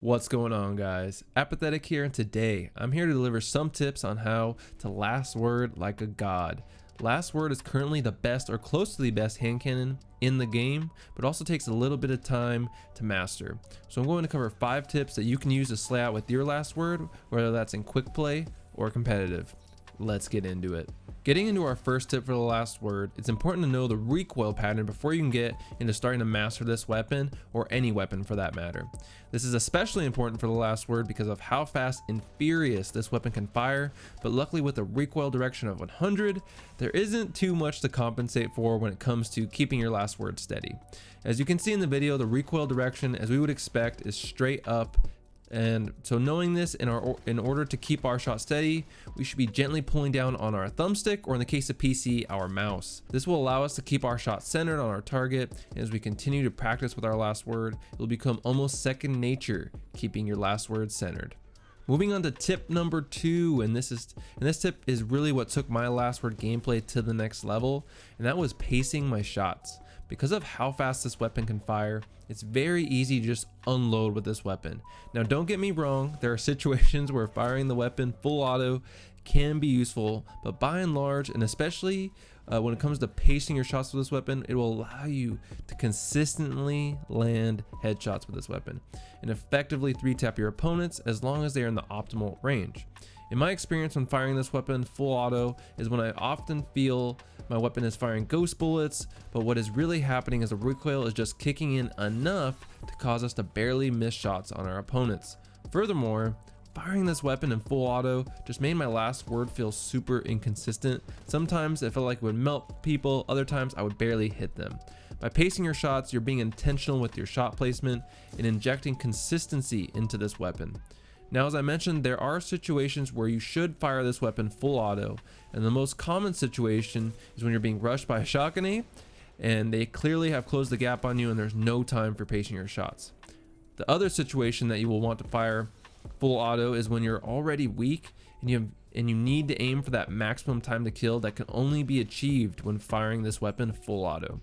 What's going on, guys? Apathetic here, and today I'm here to deliver some tips on how to last word like a god. Last word is currently the best or close to the best hand cannon in the game, but also takes a little bit of time to master. So I'm going to cover 5 tips that you can use to slay out with your last word, whether that's in quick play or competitive. Let's get into it. Getting into our first tip for the last word, it's important to know the recoil pattern before you can get into starting to master this weapon, or any weapon for that matter. This is especially important for the last word because of how fast and furious this weapon can fire, but luckily with a recoil direction of 100, there isn't too much to compensate for when it comes to keeping your last word steady. As you can see in the video, the recoil direction, as we would expect, is straight up. And so knowing this, in order to keep our shot steady, we should be gently pulling down on our thumbstick, or in the case of PC, our mouse. This will allow us to keep our shot centered on our target, and as we continue to practice with our last word, it will become almost second nature keeping your last word centered. Moving on to tip number 2, and this tip is really what took my last word gameplay to the next level, and that was pacing my shots. Because of how fast this weapon can fire, it's very easy to just unload with this weapon. Now don't get me wrong, there are situations where firing the weapon full auto can be useful, but by and large, and especially when it comes to pacing your shots with this weapon, it will allow you to consistently land headshots with this weapon and effectively 3-tap your opponents as long as they are in the optimal range. In my experience when firing this weapon full auto is when I often feel my weapon is firing ghost bullets, but what is really happening is the recoil is just kicking in enough to cause us to barely miss shots on our opponents. Furthermore, firing this weapon in full auto just made my last word feel super inconsistent. Sometimes it felt like it would melt people, other times I would barely hit them. By pacing your shots, you're being intentional with your shot placement and injecting consistency into this weapon. Now, as I mentioned, there are situations where you should fire this weapon full auto, and the most common situation is when you're being rushed by a shotgun and they clearly have closed the gap on you and there's no time for pacing your shots. The other situation that you will want to fire full auto is when you're already weak and you need to aim for that maximum time to kill that can only be achieved when firing this weapon full auto.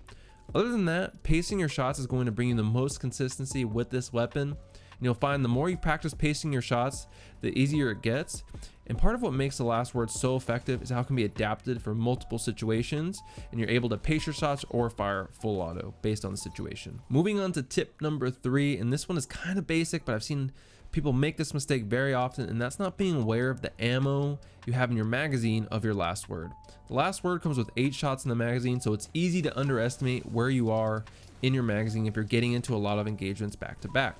Other than that, pacing your shots is going to bring you the most consistency with this weapon. And you'll find the more you practice pacing your shots, the easier it gets. And part of what makes the last word so effective is how it can be adapted for multiple situations, and you're able to pace your shots or fire full auto based on the situation. Moving on to tip number 3, and this one is kind of basic, but I've seen people make this mistake very often, and that's not being aware of the ammo you have in your magazine of your last word. The last word comes with 8 shots in the magazine, so it's easy to underestimate where you are in your magazine if you're getting into a lot of engagements back to back.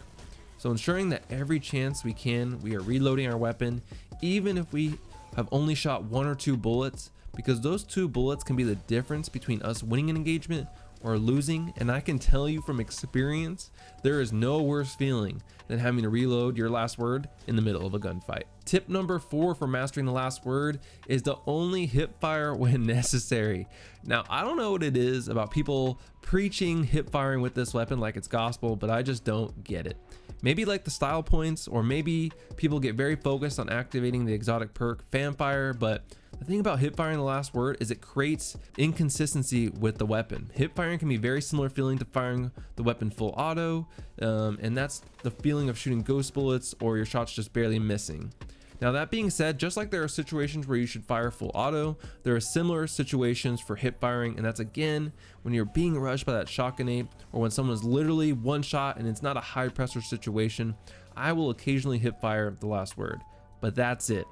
So ensuring that every chance we can, we are reloading our weapon, even if we have only shot 1 or 2 bullets, because those 2 bullets can be the difference between us winning an engagement or losing. And I can tell you from experience, there is no worse feeling than having to reload your last word in the middle of a gunfight. Tip number 4 for mastering the last word is to only hip fire when necessary. Now, I don't know what it is about people preaching hip firing with this weapon like it's gospel, but I just don't get it. Maybe like the style points, or maybe people get very focused on activating the exotic perk fanfire, but the thing about hip firing the last word is it creates inconsistency with the weapon. Hip firing can be very similar feeling to firing the weapon full auto, and that's the feeling of shooting ghost bullets or your shots just barely missing. Now, that being said, just like there are situations where you should fire full auto, there are similar situations for hip firing, and that's again when you're being rushed by that shotgun or when someone's literally one shot and it's not a high pressure situation. I will occasionally hip fire the last word, but that's it.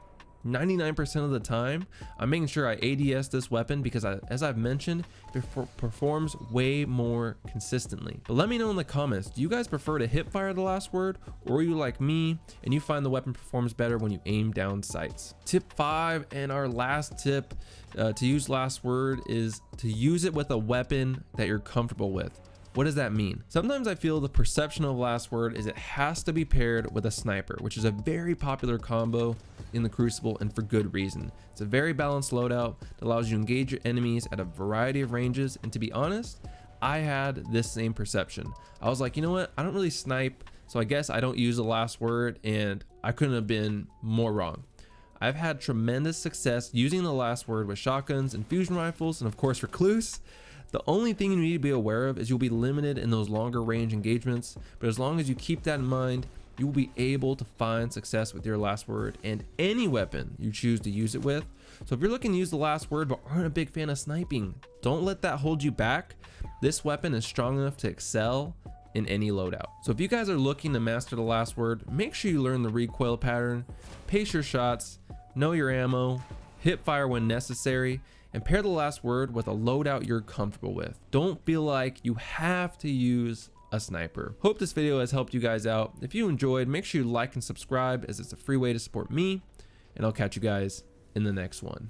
99% of the time, I'm making sure I ADS this weapon because, as I've mentioned, it performs way more consistently. But let me know in the comments, do you guys prefer to hip fire the last word, or are you like me and you find the weapon performs better when you aim down sights? Tip 5, and our last tip to use last word, is to use it with a weapon that you're comfortable with. What does that mean? Sometimes I feel the perception of last word is it has to be paired with a sniper, which is a very popular combo in the Crucible, and for good reason. It's a very balanced loadout that allows you to engage your enemies at a variety of ranges, and to be honest, I had this same perception. I was like, you know what? I don't really snipe, so I guess I don't use the last word, and I couldn't have been more wrong. I've had tremendous success using the last word with shotguns and fusion rifles, and of course Recluse. The only thing you need to be aware of is you'll be limited in those longer range engagements, but as long as you keep that in mind, you will be able to find success with your last word and any weapon you choose to use it with. So if you're looking to use the last word but aren't a big fan of sniping, don't let that hold you back. This weapon is strong enough to excel in any loadout. So if you guys are looking to master the last word, make sure you learn the recoil pattern, pace your shots, know your ammo, hip fire when necessary, and pair the last word with a loadout you're comfortable with. Don't feel like you have to use a sniper. Hope this video has helped you guys out. If you enjoyed, make sure you like and subscribe, as it's a free way to support me, and I'll catch you guys in the next one.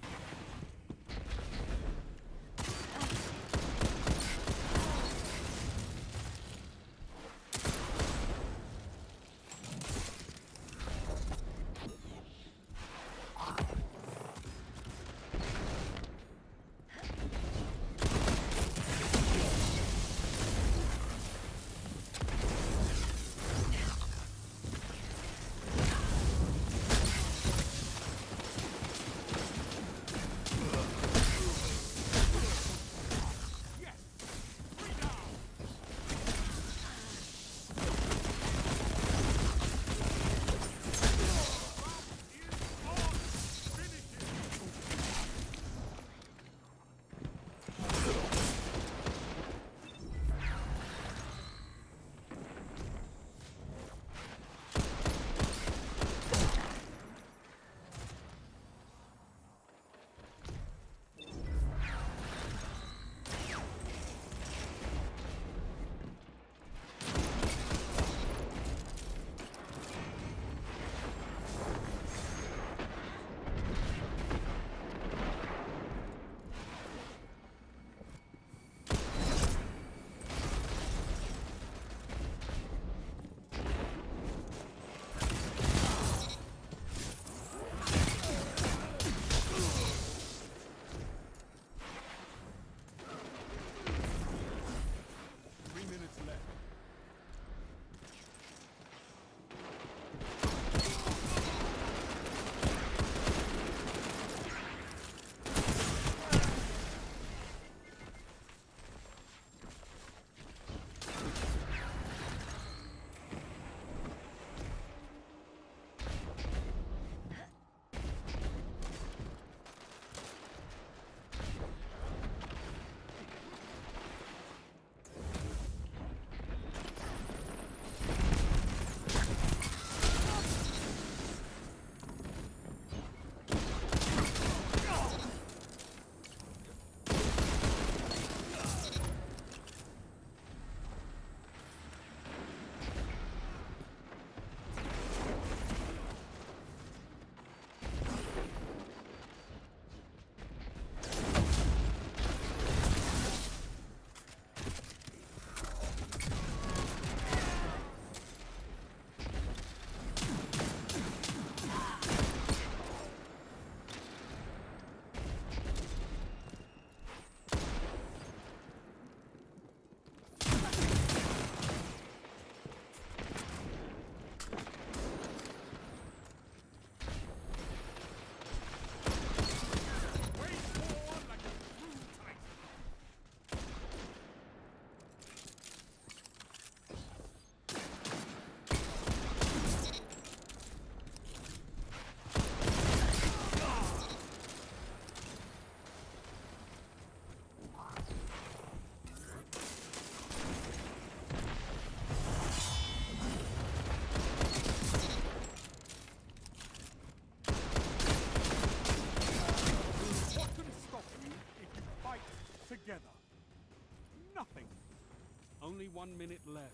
Nothing. Only 1 minute left.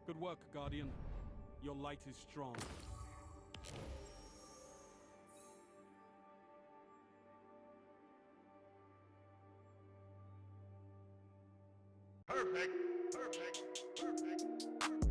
Good work, Guardian. Your light is strong. perfect, perfect, perfect, perfect.